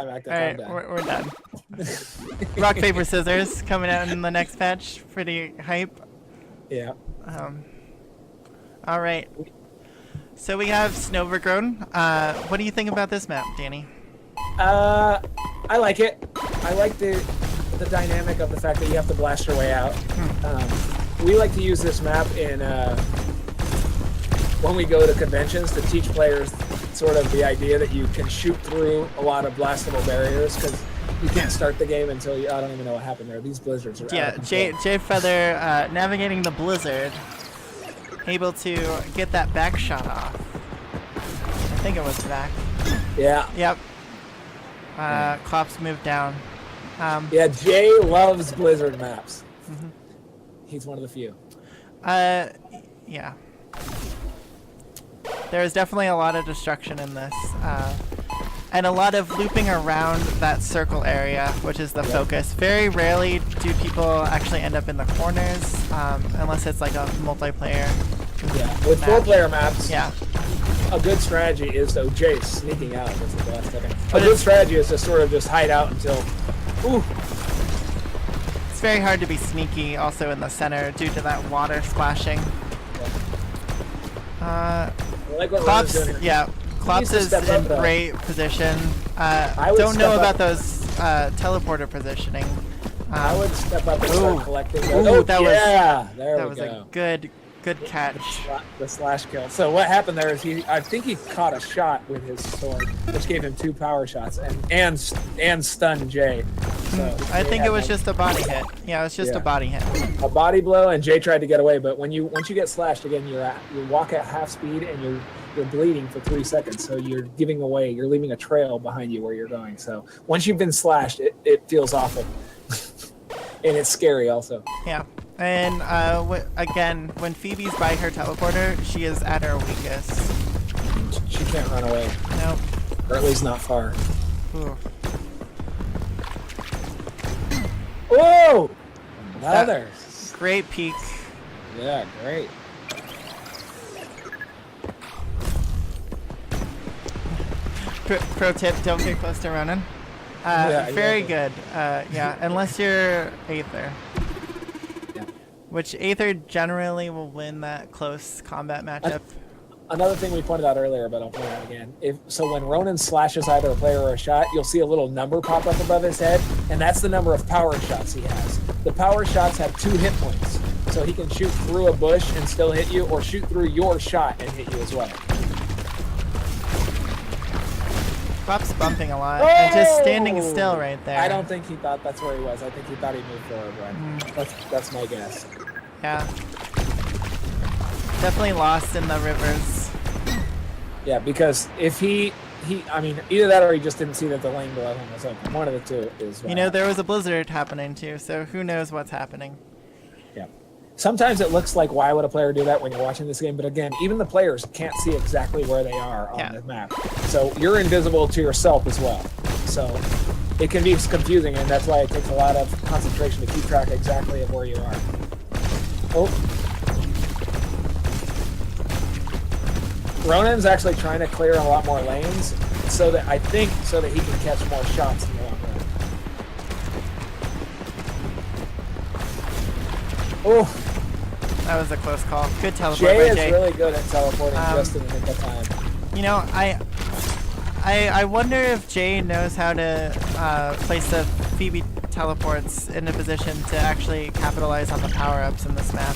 Alright, we're done. Rock, paper, scissors coming out in the next patch. Pretty hype. Yeah. Alright. So we have Snowvergrown. What do you think about this map, Danny? I like it. I like the dynamic of the fact that you have to blast your way out. We like to use this map in when we go to conventions to teach players sort of the idea that you can shoot through a lot of blastable barriers, because you can't start the game until I don't even know what happened there. These blizzards are out of control. jayfeather navigating the blizzard, able to get that back shot off. I think it was back. Yeah. Yep. Clops moved down. Yeah, Jay loves blizzard maps. He's one of the few. Yeah. There's definitely a lot of destruction in this, and a lot of looping around that circle area, which is the focus. Very rarely do people actually end up in the corners, unless it's like a multiplayer. Yeah, with 4-player maps. Yeah. A good strategy is though Jay sneaking out. That's the last second. A good strategy is to sort of just hide out until. Ooh. It's very hard to be sneaky, also in the center, due to that water splashing. Like what Clops, doing here. yeah, Clops is in great position. Don't know about those teleporter positioning. I would step up and start collecting. That was a good catch. The slash kill. So what happened there is I think he caught a shot with his sword, which gave him 2 power shots and stunned Jay. So I think it was just a body hit. Yeah, it was just a body hit. A body blow, and Jay tried to get away, but once you get slashed again, you walk at half speed and you're bleeding for 3 seconds. So you're giving away. You're leaving a trail behind you where you're going. So once you've been slashed, it feels awful, and it's scary also. Yeah. And again, when Phoebe's by her teleporter, she is at her weakest. She can't run away. Nope. Or at least not far. Ooh. Whoa! Another. Great peek. Yeah, great. Pro tip, don't get close to Ronan. Very good. Yeah, unless you're Aether. Which Aether generally will win that close combat matchup. Another thing we pointed out earlier, but I'll point out again. So when Ronan slashes either a player or a shot, you'll see a little number pop up above his head, and that's the number of power shots he has. The power shots have 2 hit points, so he can shoot through a bush and still hit you, or shoot through your shot and hit you as well. Clops bumping a lot, and just standing still right there. I don't think he thought that's where he was. I think he thought he moved forward, right? That's my guess. Yeah. Definitely lost in the rivers. Yeah, because if I mean, either that or he just didn't see that the lane below him was open. One of the two is. You know, there was a blizzard happening too, so who knows what's happening. Yeah. Sometimes it looks like, why would a player do that when you're watching this game? But again, even the players can't see exactly where they are on the map. So you're invisible to yourself as well. So it can be confusing, and that's why it takes a lot of concentration to keep track exactly of where you are. Oh. Ronan's actually trying to clear a lot more lanes so that he can catch more shots in the long run. Oh. That was a close call. Good teleport Jay by Jay. is really good at teleporting just in the nick of time. You know, I wonder if Jay knows how to place the Phoebe teleports in a position to actually capitalize on the power-ups in this map.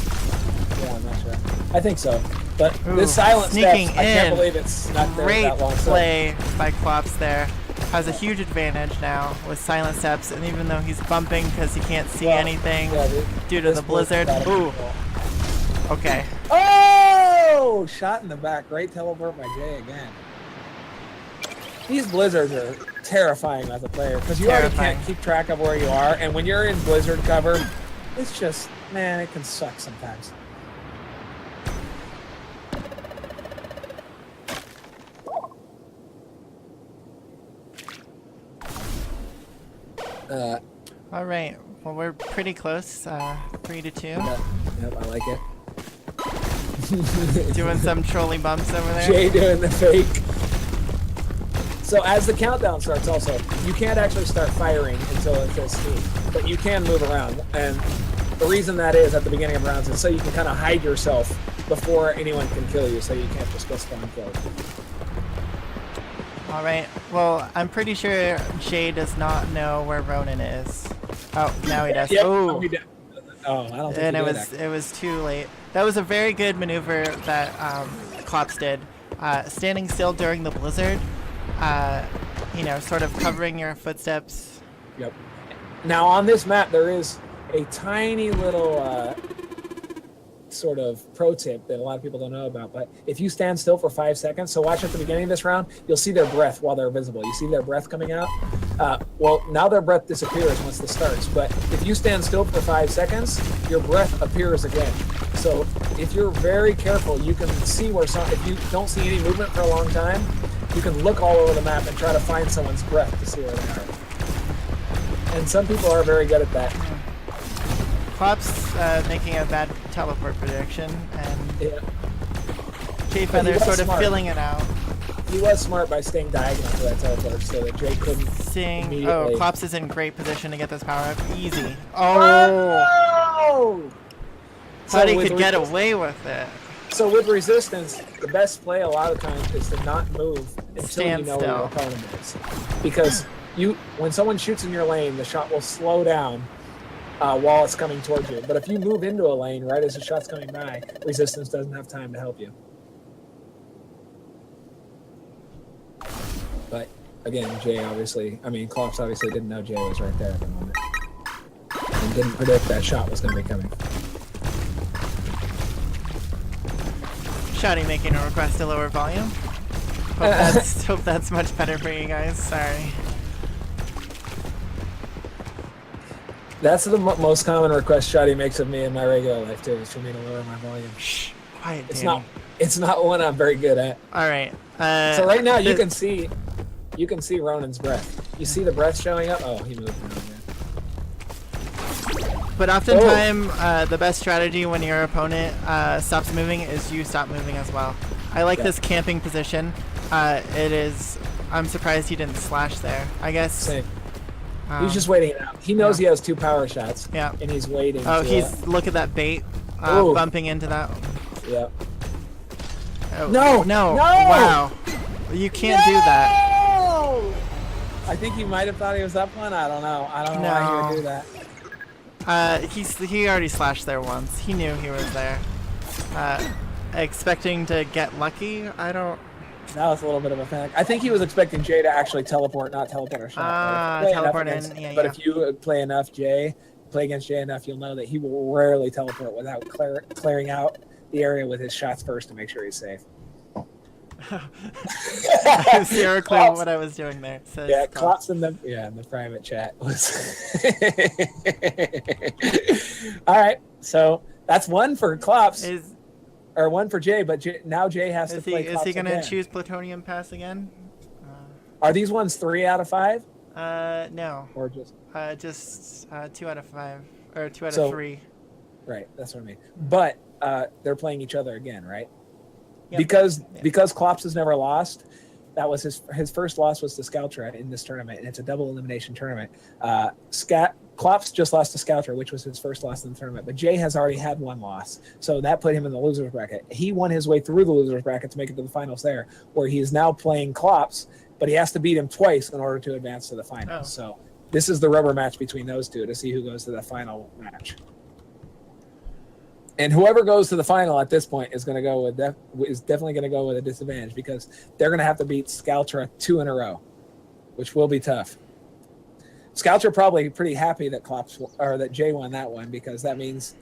Yeah, I'm not sure. I think so. But this silent steps, I can't believe it's snuck there that long. Great play by Clops there. Has a huge advantage now with silent steps, and even though he's bumping because he can't see anything due to the blizzard. Ooh. Okay. Oh! Shot in the back. Great teleport by Jay again. These blizzards are terrifying as a player because you already can't keep track of where you are, and when you're in blizzard cover, it's just, man, it can suck sometimes. All right. Well, we're pretty close. 3-2. Yep, I like it. Doing some trolling bumps over there. Jay doing the fake So as the countdown starts also, you can't actually start firing until it says speed, but you can move around. And the reason that is at the beginning of rounds is so you can kind of hide yourself before anyone can kill you, so you can't just go spawn killed. All right. Well, I'm pretty sure Jay does not know where Ronan is. Oh, now he does. Yeah, Oh. I don't think And he it did, was actually. it was too late. That was a very good maneuver that Klops did. Standing still during the blizzard, you know, sort of covering your footsteps. Yep. Now on this map, there is a tiny little sort of pro tip that a lot of people don't know about. But if you stand still for 5 seconds, so watch at the beginning of this round, you'll see their breath while they're visible. You see their breath coming out. Well, now their breath disappears once this starts. But if you stand still for 5 seconds, your breath appears again. So if you're very careful, you can see where some. If you don't see any movement for a long time, you can look all over the map and try to find someone's breath to see where they are. And some people are very good at that. Klops making a bad teleport prediction, and Yeah. jayfeather sort of filling it out. He was smart by staying diagonal for that teleport so that Jay couldn't Seeing, oh, immediately. Klops is in great position to get this power up. Easy. Oh! Oh! Thought he with could get away with it. So with resistance, the best play a lot of times is to not move until Stand you know where your still. opponent is. Because when someone shoots in your lane, the shot will slow down while it's coming towards you. But if you move into a lane right as the shot's coming by, resistance doesn't have time to help you. But again, Klops obviously didn't know Jay was right there at the moment. And didn't predict that shot was going to be coming. Shoddy making a request to lower volume. Hope that's much better for you guys. Sorry. That's the most common request Shoddy makes of me in my regular life too, is for me to lower my volume. Shh. Quiet, It's not one I'm very good at. All right. So right now you can see Ronan's breath. You see the breath showing up? Oh, he moved around there. But oftentimes, the best strategy when your opponent stops moving is you stop moving as well. I like this camping position. I'm surprised he didn't slash there. I guess. Same. He's just waiting it out. He knows he has 2 power shots. Yeah. And he's waiting. Oh, look at that bait. Bumping into that. Yeah. Oh, No! No! No! Wow. You can't do that. I think he might have thought he was up one. I don't know. I don't know why he would do that. He already slashed there once. He knew he was there. Expecting to get lucky? I don't... That was a little bit of a panic. I think he was expecting Jay to actually teleport, not teleport a shot. Teleport in. But if you play against Jay enough, you'll know that he will rarely teleport without clearing out the area with his shots first to make sure he's safe. I have zero clue what I was doing there. Yeah, Klops in the private chat was. All right, so that's one for Klops. Or one for Jay, but now Jay has to play Klops. Is he going to again. choose Plutonium Pass again? Are these ones 3 out of 5? No. Or just 2 out of 5 or 2 out of 3. Right, that's what I mean. But they're playing each other again, right? Yep. Because Klops has never lost. That was his first loss was to Scoutra in this tournament, and it's a double elimination tournament. Klops just lost to Scoutra, which was his first loss in the tournament, but Jay has already had 1 loss, so that put him in the losers bracket. He won his way through the losers bracket to make it to the finals there, where he is now playing Klops, but he has to beat him twice in order to advance to the finals. Oh. So this is the rubber match between those two to see who goes to the final match. And whoever goes to the final at this point is going to go is definitely going to go with a disadvantage because they're going to have to beat Scoutra 2 in a row, which will be tough. Scouts are probably pretty happy that that Jay won that one because that means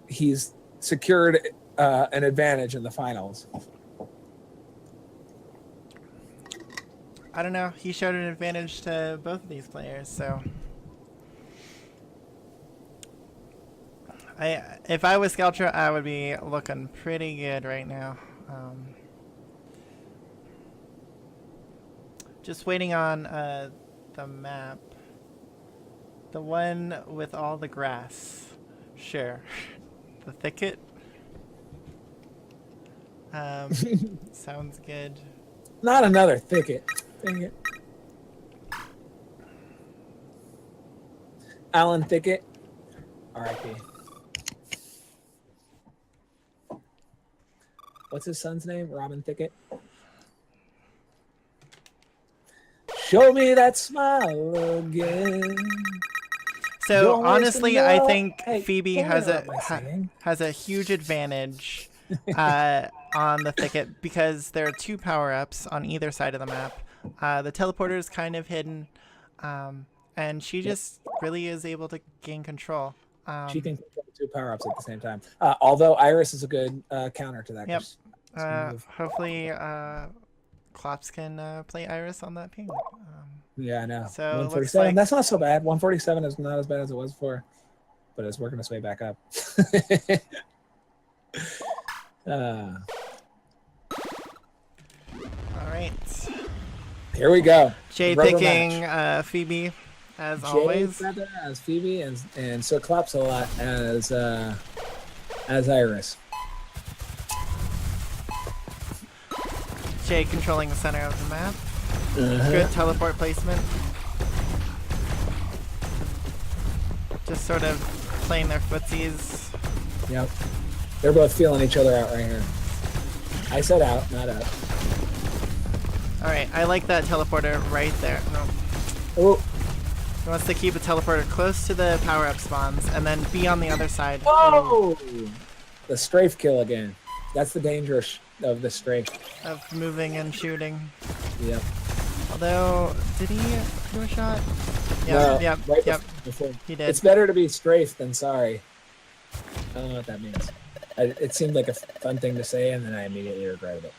he's secured an advantage in the finals. I don't know. He showed an advantage to both of these players, so if I was Scoutra, I would be looking pretty good right now. Just waiting on the map. The one with all the grass. Sure. The thicket. Sounds good. Not another thicket. Dang it. Alan Thicket. R.I.P. What's his son's name? Robin Thicket. Show me that smile again. So honestly, I think Hey, Phoebe has a huge advantage on the thicket because there are 2 power-ups on either side of the map. The teleporter is kind of hidden, and she just really is able to gain control. She can control 2 power-ups at the same time. Although Iris is a good counter to that. Yep. Hopefully, Clops can play Iris on that ping. Yeah, I know. So 147. like... That's not so bad. 147 is not as bad as it was before, but it's working its way back up. All right. Here we go. Jay picking Phoebe as always. Jayfeather as Phoebe and SirClopsALot as Iris. Jay controlling the center of the map. Good teleport placement. Just sort of playing their footsies. Yep. They're both feeling each other out right here. I said out, not up. Alright, I like that teleporter right there. No. Oh. He wants to keep a teleporter close to the power-up spawns and then be on the other side. Whoa! The strafe kill again. That's the danger of the strafe. Of moving and shooting. Yep. Although, did he do a shot? Yeah, yep, right yep. Before. He did. It's better to be strafed than sorry. I don't know what that means. It seemed like a fun thing to say, and then I immediately regretted it.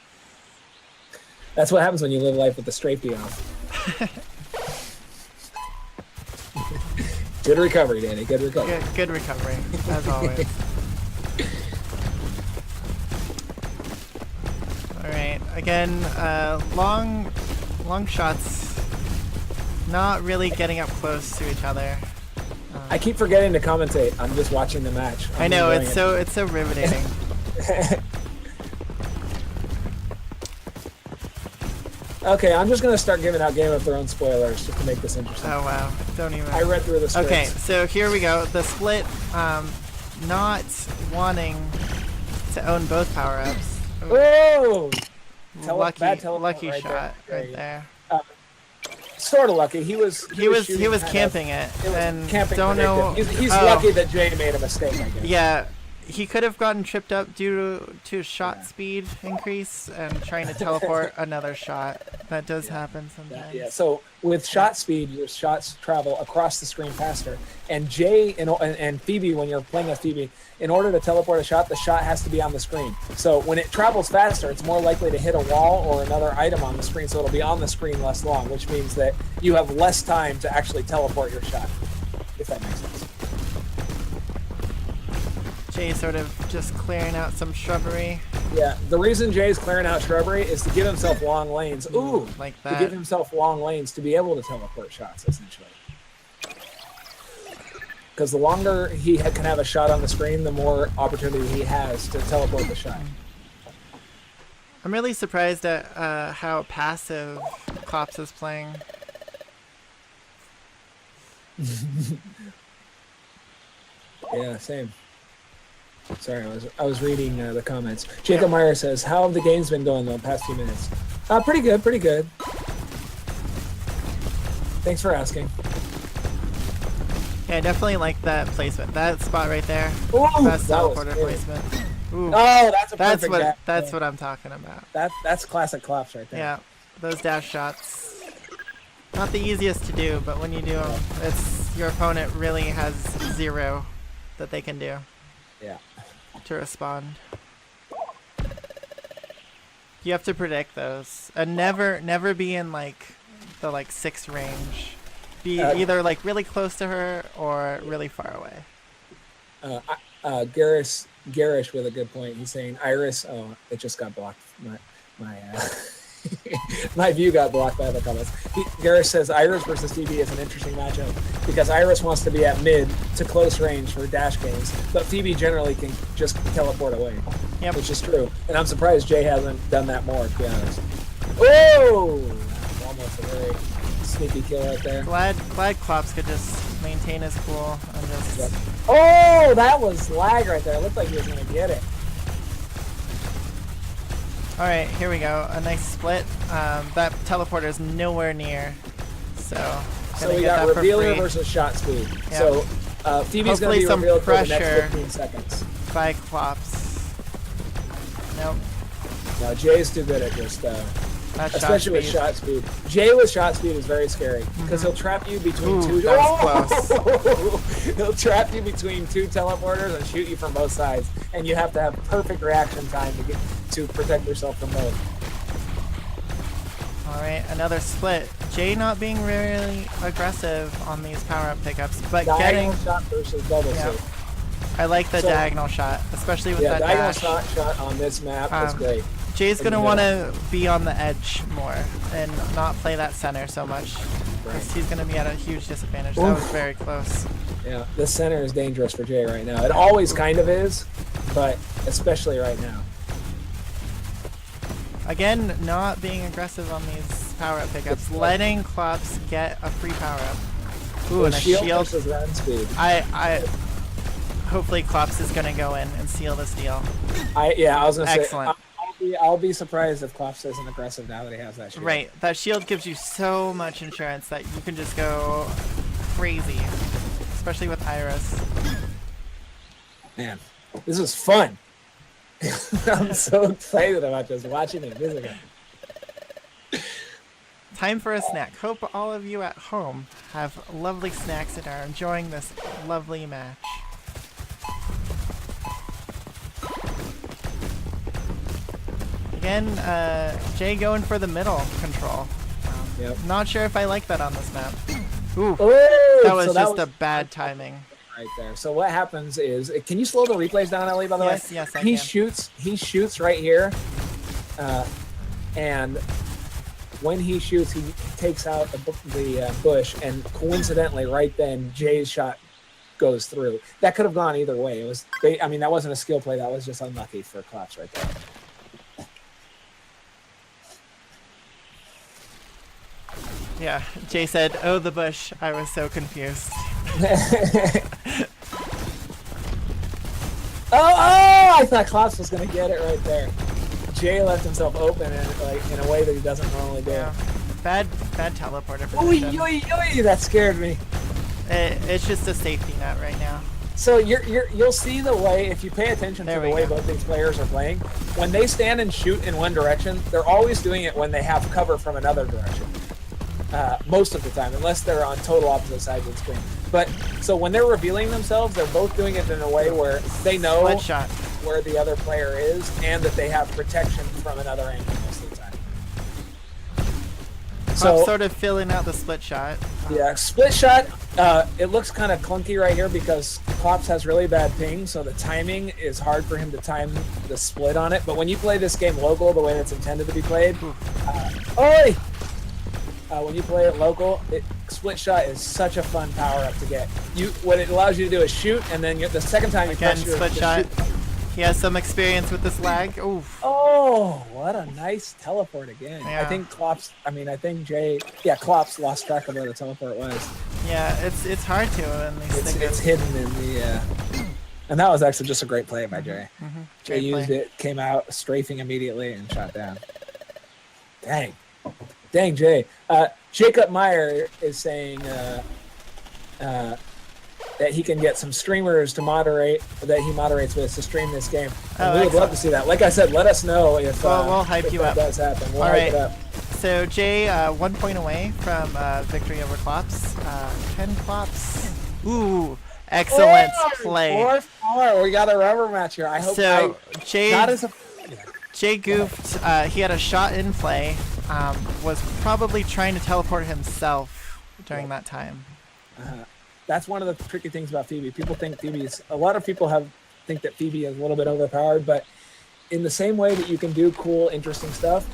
That's what happens when you live life with the strafey off. Good recovery, Danny. Good recovery. Good recovery, as always. Alright, again, long shots, not really getting up close to each other. I keep forgetting to commentate. I'm just watching the match. I know, it's so riveting. Okay, I'm just going to start giving out Game of Thrones spoilers just to make this interesting. Oh wow, don't even. I read through the scripts. Okay, so here we go. The split, not wanting to own both power-ups. Whoa! Lucky right shot right there. Sort of lucky. He was camping it, and camping don't know. He's lucky that Jay made a mistake, I guess. Yeah, he could have gotten tripped up due to shot speed increase and trying to teleport another shot. That does happen sometimes. Yeah. So with shot speed, your shots travel across the screen faster. And Jay and Phoebe, when you're playing as Phoebe, in order to teleport a shot, the shot has to be on the screen. So when it travels faster, it's more likely to hit a wall or another item on the screen, so it'll be on the screen less long, which means that you have less time to actually teleport your shot, if that makes sense. Jay sort of just clearing out some shrubbery. Yeah, the reason Jay's clearing out shrubbery is to give himself long lanes. Ooh, like that. To give himself long lanes to be able to teleport shots, essentially. Because the longer he can have a shot on the screen, the more opportunity he has to teleport the shot. I'm really surprised at how passive Clops is playing. Yeah, same. Sorry, I was reading the comments. Jacob Meyer says, "How have the games been going the past few minutes?" Pretty good, pretty good. Thanks for asking. Yeah, I definitely like that placement. That spot right there. Ooh, best teleporter placement. Ooh. Oh, that's a perfect that's what I'm talking about. That's classic Clops right there. Yeah, those dash shots. Not the easiest to do, but when you do them, it's your opponent really has zero that they can do. Yeah. To respond. You have to predict those, and never be in like the 6 range. Be either like really close to her or really far away. Garish with a good point. He's saying Iris. Oh, it just got blocked. My my view got blocked by the comments. Garish says Iris versus Phoebe is an interesting matchup because Iris wants to be at mid to close range for dash games, but Phoebe generally can just teleport away. Yep. Which is true. And I'm surprised Jay hasn't done that more, to be honest. Oh! Almost a very sneaky kill right there. Glad Klops could just maintain his cool and just... Yep. Oh, that was lag right there. It looked like he was going to get it. Alright, here we go. A nice split. That teleporter is nowhere near. So we got Revealer versus Shot Speed. Yep. So Phoebe's going to be revealed for the next 15 seconds. By Klops. Nope. No, Jay's too good at just... especially with shot speed. Jay with shot speed is very scary because he'll trap you between two. That was close. He'll trap you between two teleporters and shoot you from both sides, and you have to have perfect reaction time to protect yourself from both. All right, another split. Jay not being really aggressive on these power-up pickups, but diagonal getting shot versus double save. I like the diagonal shot, especially with that diagonal dash. shot on this map is great. Jay's going to want to be on the edge more and not play that center so much. Because he's going to be at a huge disadvantage. That was very close. Yeah, the center is dangerous for Jay right now. It always kind of is, but especially right now. Again, not being aggressive on these power-up pickups. Letting Klops get a free power-up. Ooh, and a shield. Versus run speed. Hopefully Klops is going to go in and seal this deal. I was going to say. Excellent. I'll be surprised if Klops isn't aggressive now that he has that shield. Right, that shield gives you so much insurance that you can just go crazy, especially with Iris. Man, this is fun. I'm so excited about just watching Invisigun. Time for a snack. Hope all of you at home have lovely snacks and are enjoying this lovely match. Again, Jay going for the middle control. Not sure if I like that on this map. Ooh, that was just a bad timing. Right there. So what happens is, can you slow the replays down, Ellie, by the way? Yes, I can. He shoots right here, and when he shoots, he takes out the bush, and coincidentally, right then, Jay's shot goes through. That could have gone either way. It was, that wasn't a skill play. That was just unlucky for Klops right there. Yeah, Jay said, "Oh, the bush." I was so confused. I thought Klops was going to get it right there. Jay left himself open in a way that he doesn't normally do. Yeah. Bad teleporter position. That scared me. It's just a safety net right now. So you'll see the way, if you pay attention to the way both these players are playing, when they stand and shoot in one direction, they're always doing it when they have cover from another direction. Most of the time, unless they're on total opposite sides of the screen. But so when they're revealing themselves, they're both doing it in a way where they know where the other player is and that they have protection from another angle most of the time. So sort of filling out the split shot. Yeah, split shot. It looks kind of clunky right here because Klops has really bad ping, so the timing is hard for him to time the split on it. But when you play this game local, the way it's intended to be played, when you play it local, split shot is such a fun power up to get. What it allows you to do is shoot, and then the second time you press your split shot. He has some experience with this lag. Oof. Oh, what a nice teleport again. Yeah. I think Klops lost track of where the teleport was. Yeah, it's hard to in these things. It's hidden in the and that was actually just a great play by Jay. Jay used it, came out strafing immediately and shot down. Dang, Jay. Jacob Meyer is saying that he can get some streamers to moderate, that he moderates with to stream this game. And we would love to see that. Like I said, let us know if we'll hype you up. That does happen. We'll hype it up. So Jay, 1 point away from victory over Klops. 10 Klops. Ooh, excellent play. 4-4. We got a rubber match here. I hope Jay goofed. He had a shot in play. Was probably trying to teleport himself during that time. That's one of the tricky things about Phoebe. People think a lot of people think that Phoebe is a little bit overpowered, but in the same way that you can do cool, interesting stuff,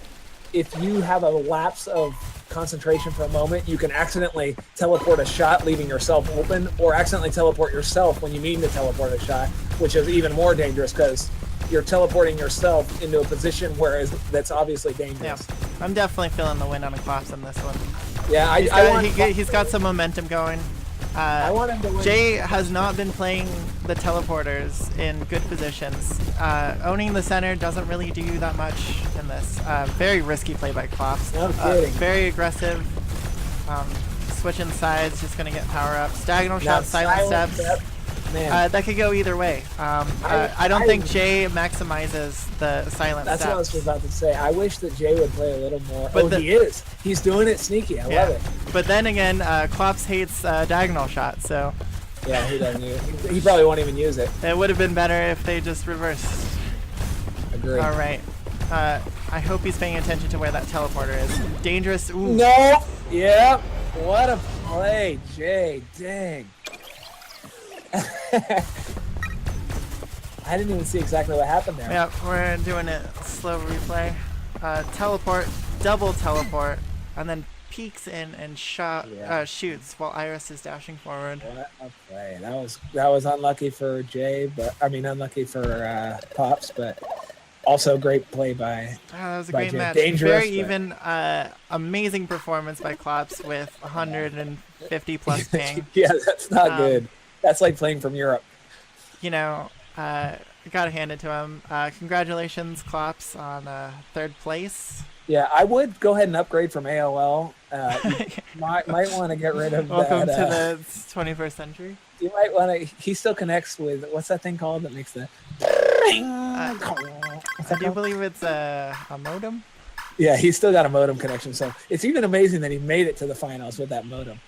if you have a lapse of concentration for a moment, you can accidentally teleport a shot, leaving yourself open, or accidentally teleport yourself when you mean to teleport a shot, which is even more dangerous because you're teleporting yourself into a position where that's obviously dangerous. Yeah, I'm definitely feeling the win on Eclipse on this one. Yeah, he's got some momentum going. I want him to win. Jay has not been playing the teleporters in good positions. Owning the center doesn't really do that much in this. Very risky play by Klops. No kidding. Very aggressive. Switching sides, just gonna get power ups. Diagonal shot, silent steps. Man. That could go either way. I don't think Jay maximizes the silent steps. That's what I was about to say. I wish that Jay would play a little more. But he is. He's doing it sneaky. I love it. But then again, Klops hates diagonal shot, so... Yeah, he doesn't use it. He probably won't even use it. It would have been better if they just reversed. Agree. All right. I hope he's paying attention to where that teleporter is. Dangerous. Ooh. No! Yeah. What a play, Jay. Dang. I didn't even see exactly what happened there. Yeah, we're doing it slow replay. Teleport, double teleport, and then peeks in and shoots while Iris is dashing forward. What a play! That was unlucky for Jay, but I mean unlucky for Pops, but also great play by. That was a great Jay. match. Dangerous, very even. Amazing performance by Klops with 150 plus ping. Yeah, that's not good. That's like playing from Europe. You know, gotta hand it to him. Congratulations, Klops, on 3rd place. Yeah, I would go ahead and upgrade from AOL. You might want to get rid of Welcome that. to the 21st century. You might want to. He still connects with what's that thing called that makes the. I do believe it's a modem. Yeah, he's still got a modem connection, so it's even amazing that he made it to the finals with that modem.